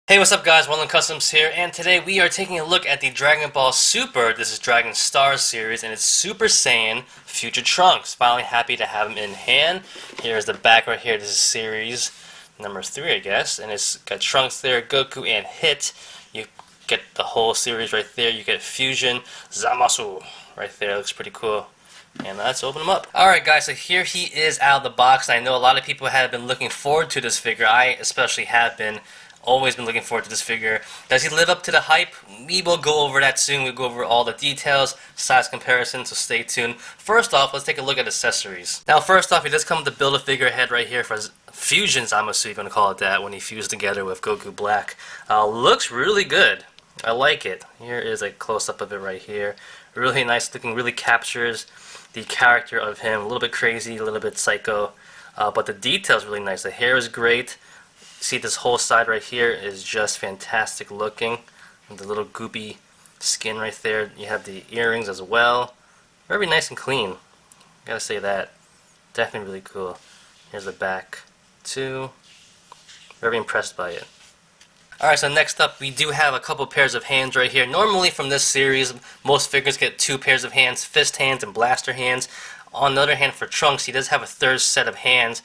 Hey, what's up guys, Roland Customs here, and today we are taking a look at the Dragon Ball Super, this is Dragon Stars series, and it's Super Saiyan Future Trunks. Finally happy to have him in hand. Here's the back right here, this is series number 3 I guess, and it's got Trunks there, Goku, and Hit. You get the whole series right there, you get Fusion, Zamasu right there, looks pretty cool. And let's open him up. Alright guys, so here he is out of the box, and I know a lot of people have been looking forward to this figure. I especially have been. Always been looking forward to this figure. Does he live up to the hype? We will go over that soon. We'll go over all the details, size comparison, so stay tuned. First off, let's take a look at accessories. Now first off, he does come with the Build-A-Figure head right here for Fusion Zamasu, you're going to call it that, when he fused together with Goku Black. Looks really good. I like it. Here is a close-up of it right here. Really nice looking, really captures the character of him. A little bit crazy, a little bit psycho, but the detail's really nice. The hair is great. See, this whole side right here is just fantastic looking. And the little goopy skin right there. You have the earrings as well. Very nice and clean. Gotta say that. Definitely really cool. Here's the back too. Very impressed by it. Alright, so next up we do have a couple pairs of hands right here. Normally from this series, most figures get 2 pairs of hands, fist hands and blaster hands. On the other hand, for Trunks, he does have a third set of hands,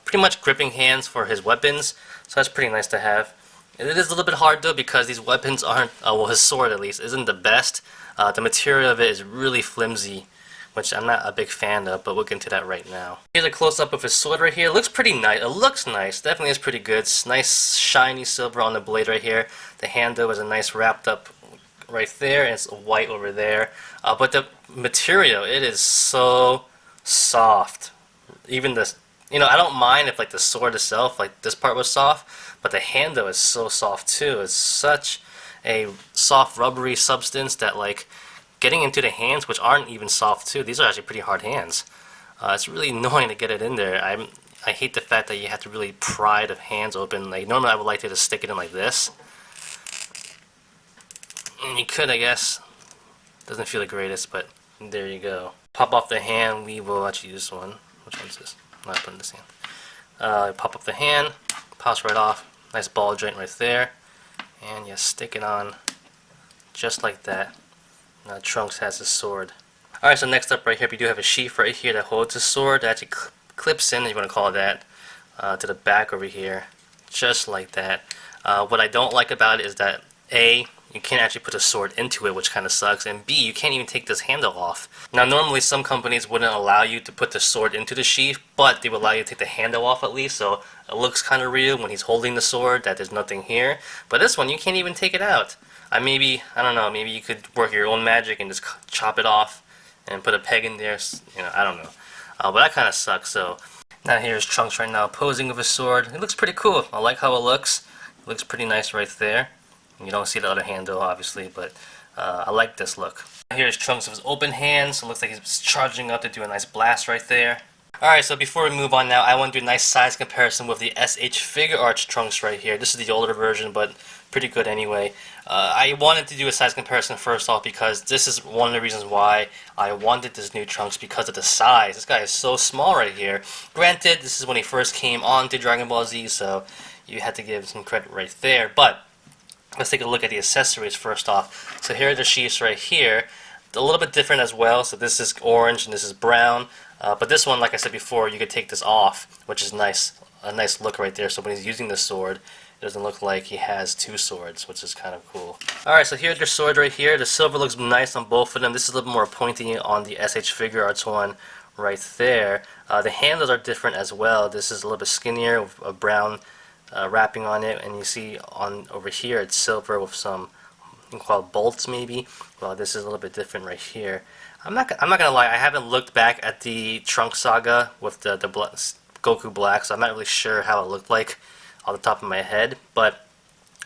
pretty much gripping hands for his weapons, so that's pretty nice to have. It is a little bit hard though because these weapons aren't, well, his sword at least, isn't the best. The material of it is really flimsy, which I'm not a big fan of, but we'll get into that right now. Here's a close-up of his sword right here. It looks pretty nice. It looks nice. Definitely is pretty good. It's nice shiny silver on the blade right here. The handle is a nice wrapped up right there, and it's white over there. But the material, it is so soft. Even this, I don't mind if like the sword itself, like this part was soft, but the handle is so soft too. It's such a soft rubbery substance that like getting into the hands, which aren't even soft too, these are actually pretty hard hands. It's really annoying to get it in there. I hate the fact that you have to really pry the hands open. Like normally I would like to just stick it in like this. And you could, I guess. Doesn't feel the greatest, but there you go. Pop off the hand. We will actually use this one. Which one's this? I'm not putting this in. Pop up the hand. Pops right off. Nice ball joint right there. And you stick it on just like that. Now Trunks has his sword. Alright, so next up right here, we do have a sheath right here that holds his sword. That actually clips in, if you want to call it that, to the back over here. Just like that. What I don't like about it is that A, you can't actually put a sword into it, which kind of sucks, and B, you can't even take this handle off. Now normally some companies wouldn't allow you to put the sword into the sheath, but they would allow you to take the handle off at least, so it looks kind of real when he's holding the sword, that there's nothing here. But this one, you can't even take it out. I don't know, maybe you could work your own magic and just chop it off and put a peg in there, I don't know. But that kind of sucks, so. Now here's Trunks right now posing with his sword. It looks pretty cool. I like how it looks. It looks pretty nice right there. You don't see the other handle, obviously, but I like this look. Here's Trunks with his open hands. It looks like he's charging up to do a nice blast right there. Alright, so before we move on now, I want to do a nice size comparison with the SH Figure Arts Trunks right here. This is the older version, but pretty good anyway. I wanted to do a size comparison first off because this is one of the reasons why I wanted this new Trunks, because of the size. This guy is so small right here. Granted, this is when he first came on to Dragon Ball Z, so you had to give some credit right there, but let's take a look at the accessories first off. So here are the sheaths right here. A little bit different as well. So this is orange and this is brown. But this one, like I said before, you could take this off, which is nice. A nice look right there. So when he's using the sword, it doesn't look like he has 2 swords, which is kind of cool. Alright, so here's their sword right here. The silver looks nice on both of them. This is a little more pointy on the SH Figure Arts one right there. The handles are different as well. This is a little bit skinnier with a brown wrapping on it, and you see on over here it's silver with some, you can call it bolts maybe. Well, this is a little bit different right here. I'm not gonna lie, I haven't looked back at the Trunks saga with the Goku Black, so I'm not really sure how it looked like on the top of my head, but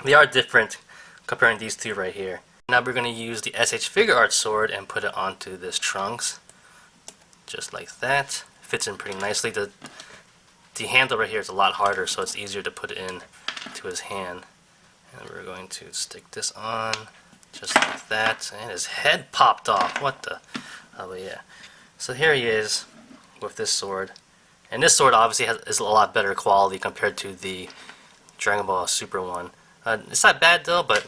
they are different comparing these two right here. Now we're gonna use the SH Figure Arts sword and put it onto this Trunks, just like that. Fits in pretty nicely. The handle right here is a lot harder, so it's easier to put it in to his hand. And we're going to stick this on, just like that. And his head popped off. What the? Oh, but yeah. So here he is with this sword. And this sword obviously is a lot better quality compared to the Dragon Ball Super one. It's not bad though, but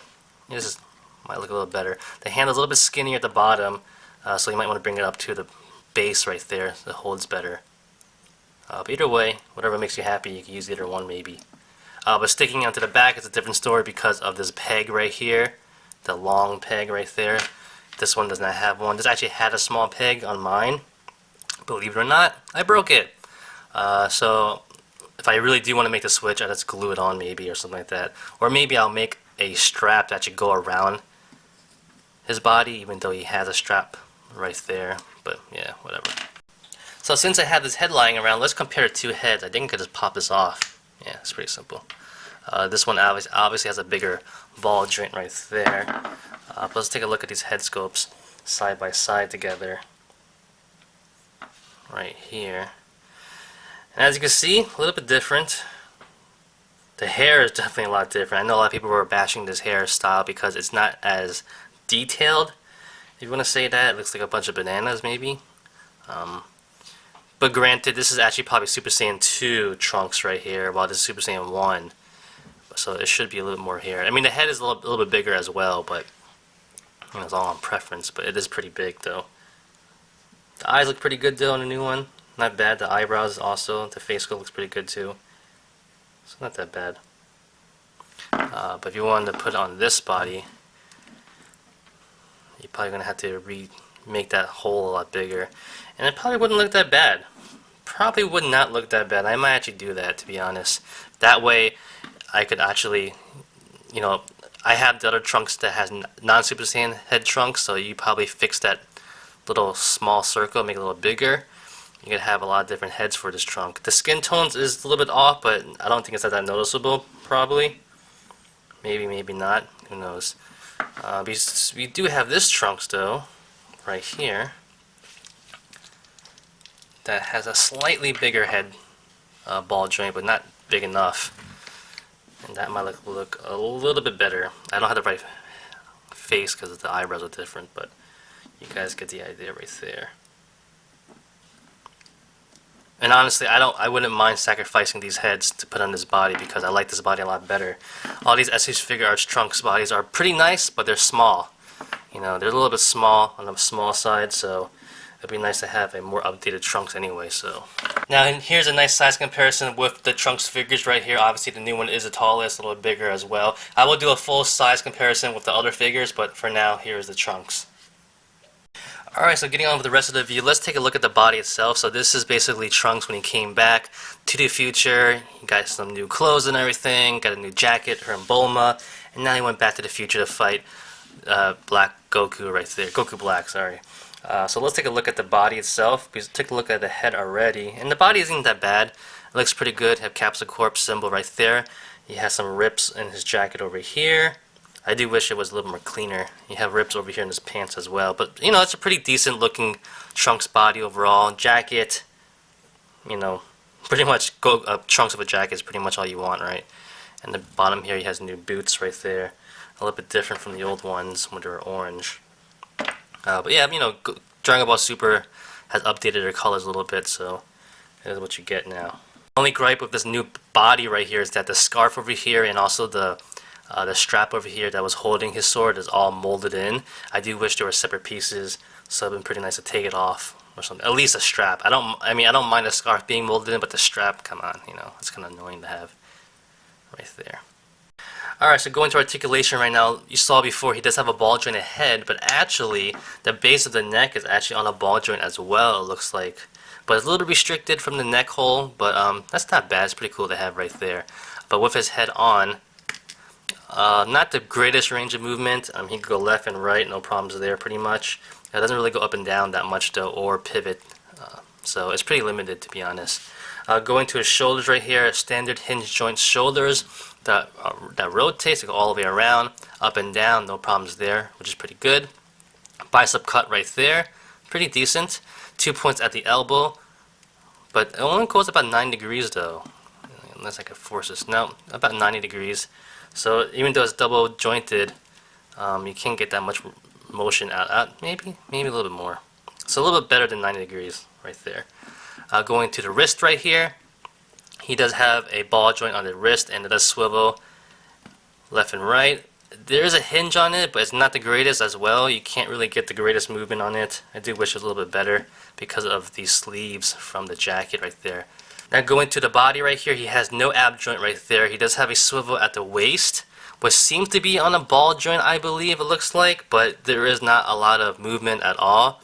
this is, might look a little better. The handle's a little bit skinnier at the bottom, so you might want to bring it up to the base right there. So it holds better. But either way, whatever makes you happy, you can use either one maybe. But sticking onto the back is a different story because of this peg right here, the long peg right there. This one does not have one. This actually had a small peg on mine. Believe it or not, I broke it. So if I really do want to make the switch, I just glue it on maybe or something like that. Or maybe I'll make a strap to actually go around his body, even though he has a strap right there. But yeah, whatever. So since I have this head lying around, let's compare the two heads. I think I could just pop this off. Yeah, it's pretty simple. This one obviously has a bigger ball joint right there. But let's take a look at these head scopes side by side together. Right here. And as you can see, a little bit different. The hair is definitely a lot different. I know a lot of people were bashing this hairstyle because it's not as detailed. If you want to say that, it looks like a bunch of bananas maybe. But granted, this is actually probably Super Saiyan 2 Trunks right here, while this is Super Saiyan 1. So it should be a little more hair. I mean, the head is a little bit bigger as well, but you know, it's all on preference. But it is pretty big though. The eyes look pretty good though in the new one. Not bad. The eyebrows also. The face sculpt looks pretty good too. It's not that bad. But if you wanted to put it on this body, you're probably going to have to make that hole a lot bigger. And it probably wouldn't look that bad. Probably would not look that bad. I might actually do that, to be honest. That way, I could actually, you know, I have the other Trunks that has non-Super Saiyan head Trunks, so you probably fix that little small circle, make it a little bigger. You can have a lot of different heads for this trunk. The skin tones is a little bit off, but I don't think it's that noticeable, probably. Maybe, maybe not. Who knows? We do have this Trunks, though, right here, that has a slightly bigger head ball joint, but not big enough. And that might look a little bit better. I don't have the right face because the eyebrows are different, but you guys get the idea right there. And honestly, I wouldn't mind sacrificing these heads to put on this body because I like this body a lot better. All these SH Figure Arts Trunks bodies are pretty nice, but they're small. You know, they're a little bit small on the small side, so it'd be nice to have a more updated Trunks anyway. So now here's a nice size comparison with the Trunks figures right here. Obviously, the new one is the tallest, a little bit bigger as well. I will do a full size comparison with the other figures, but for now, here's the Trunks. Alright, so getting on with the rest of the view, let's take a look at the body itself. So this is basically Trunks when he came back to the future. He got some new clothes and everything, got a new jacket, her and Bulma, and now he went back to the future to fight Black Goku right there. Goku Black, sorry. So let's take a look at the body itself. We took a look at the head already, and the body isn't that bad. It looks pretty good. Have Capsule Corp symbol right there. He has some rips in his jacket over here. I do wish it was a little more cleaner. You have rips over here in his pants as well. But, you know, it's a pretty decent looking Trunks body overall. Jacket, you know, pretty much Trunks of a jacket is pretty much all you want, right? And the bottom here, he has new boots right there. A little bit different from the old ones when they were orange. But yeah, you know, Dragon Ball Super has updated their colors a little bit, so that is what you get now. The only gripe with this new body right here is that the scarf over here and also the strap over here that was holding his sword is all molded in. I do wish there were separate pieces, so it'd been pretty nice to take it off or something. At least a strap. I don't mind the scarf being molded in, but the strap, come on, you know, it's kind of annoying to have right there. Alright, so going to articulation right now, you saw before he does have a ball jointed head, but actually the base of the neck is actually on a ball joint as well, it looks like. But it's a little bit restricted from the neck hole, but that's not bad. It's pretty cool to have right there. But with his head on, not the greatest range of movement. He can go left and right, no problems there pretty much. It doesn't really go up and down that much though, or pivot. So it's pretty limited to be honest. Going to his shoulders right here, standard hinge joint shoulders that rotates to go all the way around, up and down, no problems there, which is pretty good. Bicep cut right there, pretty decent. 2 points at the elbow, but it only goes about 9 degrees though, unless I can force this. No, about 90 degrees. So even though it's double jointed, you can't get that much motion out. Maybe a little bit more. So a little bit better than 90 degrees right there. Going to the wrist right here, he does have a ball joint on the wrist, and it does swivel left and right. There is a hinge on it, but it's not the greatest as well. You can't really get the greatest movement on it. I do wish it was a little bit better because of these sleeves from the jacket right there. Now going to the body right here, he has no ab joint right there. He does have a swivel at the waist, which seems to be on a ball joint, I believe it looks like, but there is not a lot of movement at all,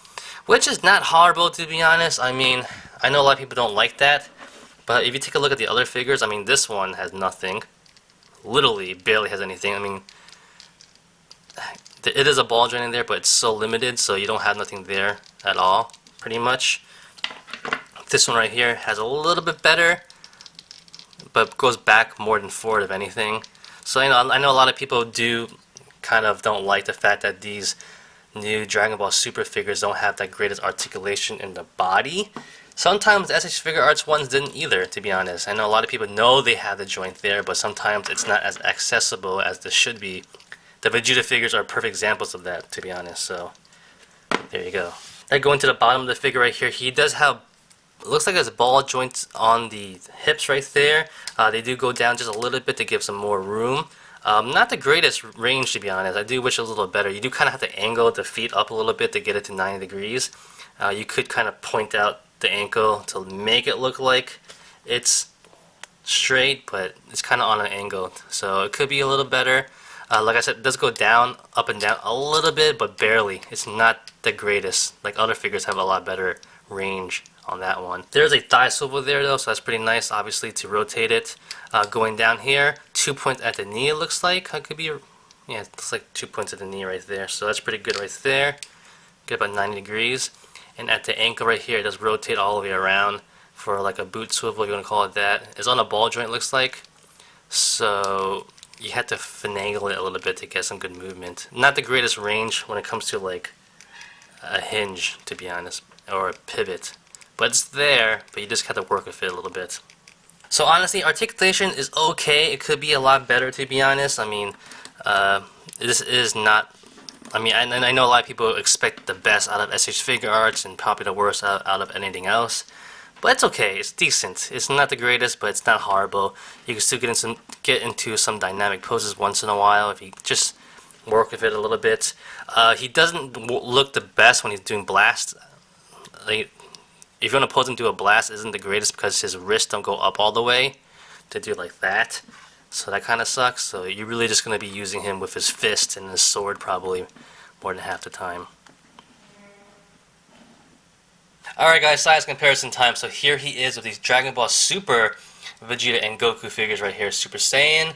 which is not horrible to be honest. I mean, I know a lot of people don't like that, but if you take a look at the other figures, I mean, this one has nothing. Literally barely has anything. I mean, it is a ball joint in there, but it's so limited, so you don't have nothing there at all, pretty much. This one right here has a little bit better, but goes back more than forward, if anything. So I know a lot of people don't like the fact that these new Dragon Ball Super figures don't have that greatest articulation in the body. Sometimes the SH Figure Arts ones didn't either, to be honest. I know a lot of people know they have the joint there, but sometimes it's not as accessible as this should be. The Vegeta figures are perfect examples of that, to be honest, so there you go. Now going to the bottom of the figure right here, he does have, it looks like there's ball joints on the hips right there. They do go down just a little bit to give some more room. Not the greatest range, to be honest. I do wish it was a little better. You do kind of have to angle the feet up a little bit to get it to 90 degrees. You could kind of point out the ankle to make it look like it's straight, but it's kind of on an angle, so it could be a little better. Like I said, it does go down, up and down a little bit, but barely. It's not the greatest. Like other figures have a lot better range on that one. There's a thigh swivel there though, so that's pretty nice, obviously, to rotate it. Going down here, 2 points at the knee, it looks like. It could be, yeah, it looks like 2 points at the knee right there, so that's pretty good right there. Get about 90 degrees. And at the ankle right here, it does rotate all the way around for like a boot swivel, if you want to call it that. It's on a ball joint, it looks like. So you have to finagle it a little bit to get some good movement. Not the greatest range when it comes to like a hinge, to be honest, or a pivot. But it's there, but you just have to work with it a little bit. So honestly, articulation is okay. It could be a lot better, to be honest. I mean, this is not... I mean, I know a lot of people expect the best out of SH Figure Arts and probably the worst out of anything else. But it's okay. It's decent. It's not the greatest, but it's not horrible. You can still get into some dynamic poses once in a while if you just work with it a little bit. He doesn't look the best when he's doing blast. Like, if you want to pose him do a blast, it isn't the greatest because his wrists don't go up all the way to do like that. So that kind of sucks. So you're really just going to be using him with his fist and his sword probably more than half the time. Alright guys, size comparison time. So here he is with these Dragon Ball Super Vegeta and Goku figures right here. Super Saiyan.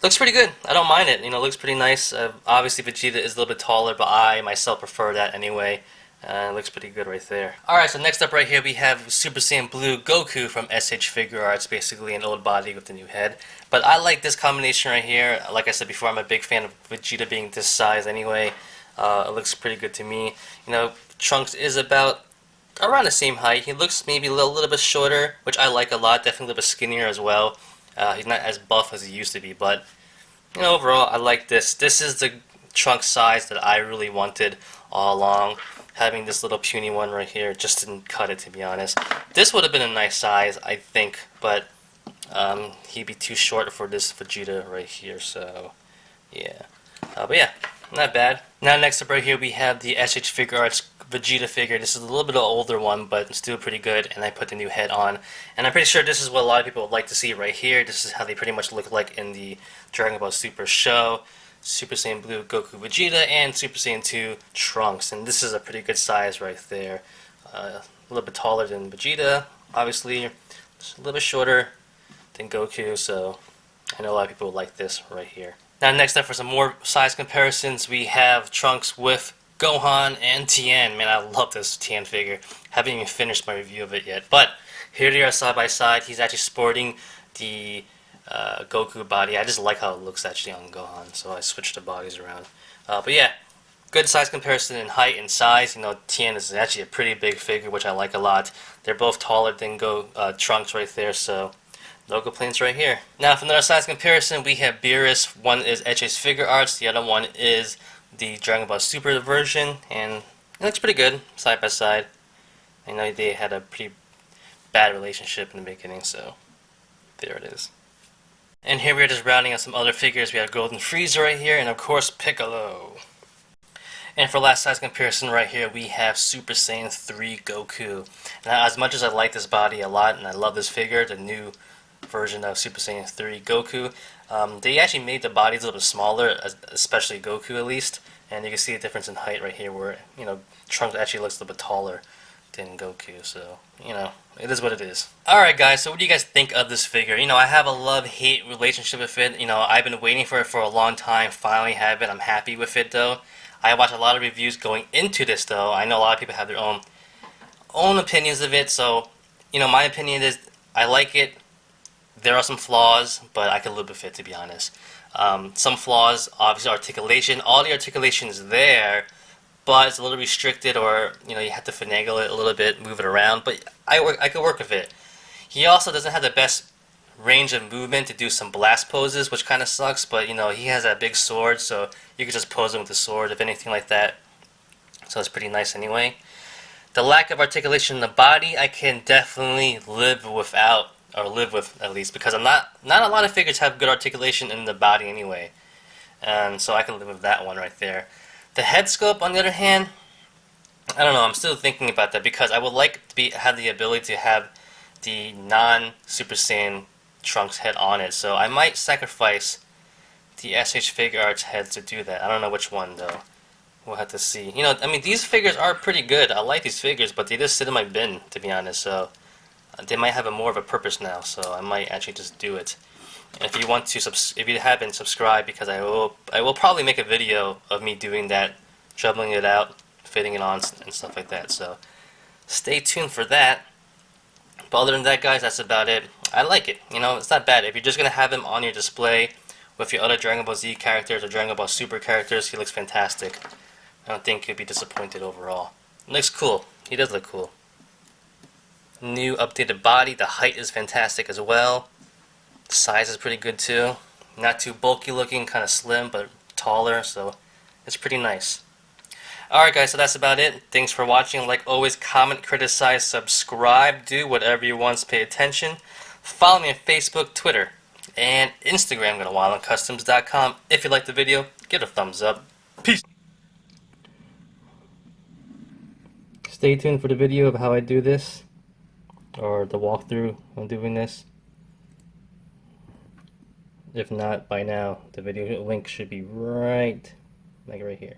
Looks pretty good. I don't mind it. You know, looks pretty nice. Obviously Vegeta is a little bit taller, but I myself prefer that anyway. It looks pretty good right there. Alright, so next up right here we have Super Saiyan Blue Goku from SH Figure Arts, basically an old body with the new head. But I like this combination right here. Like I said before, I'm a big fan of Vegeta being this size anyway. It looks pretty good to me. You know, Trunks is about around the same height. He looks maybe a little bit shorter, which I like a lot. Definitely a little bit skinnier as well. He's not as buff as he used to be, but you know, overall I like this. This is the Trunks size that I really wanted all along. Having this little puny one right here just didn't cut it, to be honest. This would have been a nice size, I think, but he'd be too short for this Vegeta right here, so yeah. But yeah, not bad. Now next up right here we have the SH Figure Arts Vegeta figure. This is a little bit of an older one, but still pretty good, and I put the new head on. And I'm pretty sure this is what a lot of people would like to see right here. This is how they pretty much look like in the Dragon Ball Super show. Super Saiyan Blue Goku Vegeta and Super Saiyan 2 Trunks, and this is a pretty good size right there. A little bit taller than Vegeta, obviously, just a little bit shorter than Goku, so I know a lot of people like this right here. Now next up for some more size comparisons, we have Trunks with Gohan and Tien. Man, I love this Tien figure. Haven't even finished my review of it yet, but here they are side by side. He's actually sporting the Goku body. I just like how it looks actually on Gohan, so I switched the bodies around. But yeah, good size comparison in height and size. You know, Tien is actually a pretty big figure, which I like a lot. They're both taller than Trunks right there, so no complaints right here. Now for another size comparison, we have Beerus. One is SH Figure Arts, the other one is the Dragon Ball Super version, and it looks pretty good side by side. I know they had a pretty bad relationship in the beginning, so there it is. And here we are just rounding out some other figures. We have Golden Frieza right here, and of course Piccolo. And for last size comparison right here, we have Super Saiyan 3 Goku. Now, as much as I like this body a lot, and I love this figure, the new version of Super Saiyan 3 Goku, they actually made the bodies a little bit smaller, especially Goku at least. And you can see a difference in height right here where, you know, Trunks actually looks a little bit taller than Goku. So, you know, it is what it is. Alright guys, so what do you guys think of this figure? You know, I have a love-hate relationship with it. You know, I've been waiting for it for a long time, finally have it. I'm happy with it though. I watched a lot of reviews going into this though. I know a lot of people have their own opinions of it, so, you know, my opinion is I like it. There are some flaws, but I can live with it, to be honest. Some flaws, obviously articulation. All the articulation is there, but it's a little restricted, or, you know, you have to finagle it a little bit, move it around, but I could work with it. He also doesn't have the best range of movement to do some blast poses, which kind of sucks, but, you know, he has that big sword, so you can just pose him with the sword, if anything like that. So it's pretty nice anyway. The lack of articulation in the body, I can definitely live without, or live with at least, because not a lot of figures have good articulation in the body anyway, and so I can live with that one right there. The head sculpt, on the other hand, I don't know. I'm still thinking about that because I would like to have the ability to have the non-Super Saiyan Trunks head on it, so I might sacrifice the SH Figure Arts heads to do that. I don't know which one though. We'll have to see. You know, I mean, these figures are pretty good. I like these figures, but they just sit in my bin, to be honest. So they might have more of a purpose now. So I might actually just do it. And if you want to, if you haven't subscribed, because I will probably make a video of me doing that, shoveling it out, fitting it on, and stuff like that. So stay tuned for that. But other than that, guys, that's about it. I like it. You know, it's not bad. If you're just gonna have him on your display with your other Dragon Ball Z characters or Dragon Ball Super characters, he looks fantastic. I don't think you'll be disappointed overall. It looks cool. He does look cool. New updated body. The height is fantastic as well. The size is pretty good too. Not too bulky looking, kind of slim, but taller, so it's pretty nice. Alright guys, so that's about it. Thanks for watching. Like always, comment, criticize, subscribe, do whatever you want, pay attention. Follow me on Facebook, Twitter, and Instagram. Go to wildandcustoms.com. If you liked the video, give it a thumbs up. Peace! Stay tuned for the video of how I do this, or the walkthrough on doing this. If not, by now, the video link should be right here.